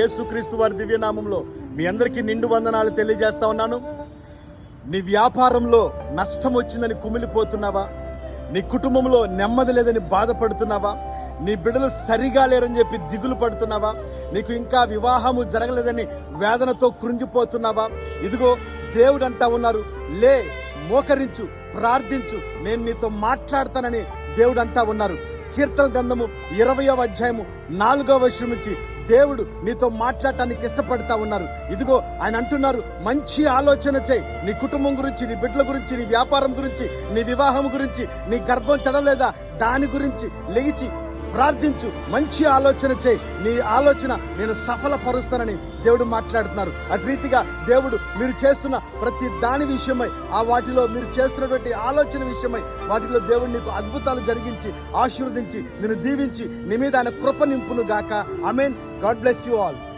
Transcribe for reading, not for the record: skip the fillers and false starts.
యేసుక్రీస్తు వారి దివ్యనామంలో మీ అందరికీ నిండు వందనాలు తెలియజేస్తా ఉన్నాను. నీ వ్యాపారంలో నష్టం వచ్చిందని కుమిలిపోతున్నావా? నీ కుటుంబంలో నెమ్మది లేదని బాధపడుతున్నావా? నీ బిడ్డలు సరిగా లేరని చెప్పి దిగులు పడుతున్నావా? నీకు ఇంకా వివాహము జరగలేదని వేదనతో కృంగిపోతున్నావా? ఇదిగో దేవుడు అంటా ఉన్నారు, లే, మోకరించు, ప్రార్థించు, నేను నీతో మాట్లాడతానని దేవుడు అంటా ఉన్నారు. కీర్తన గ్రంథము 20వ అధ్యాయము 4వ వచనం నుంచి దేవుడు నీతో మాట్లాడటానికి ఇష్టపడతా ఉన్నారు. ఇదిగో ఆయన అంటున్నారు, మంచి ఆలోచన చేయి. నీ కుటుంబం గురించి, నీ బిడ్డల గురించి, నీ వ్యాపారం గురించి, నీ వివాహం గురించి, నీ గర్భం చదవలేదా దాని గురించి లేచి ప్రార్థించు, మంచి ఆలోచన చేయి. నీ ఆలోచన నేను సఫలపరుస్తానని దేవుడు మాట్లాడుతున్నారు. అటు రీతిగా దేవుడు మీరు చేస్తున్న ప్రతి దాని విషయమై, వాటిలో మీరు చేస్తున్నటువంటి ఆలోచన విషయమై, వాటిలో దేవుడు నీకు అద్భుతాలు జరిగించి ఆశీర్వదించి నిన్ను దీవించి నీ మీద ఆయన కృప నింపును గాక. Amen. God bless you all.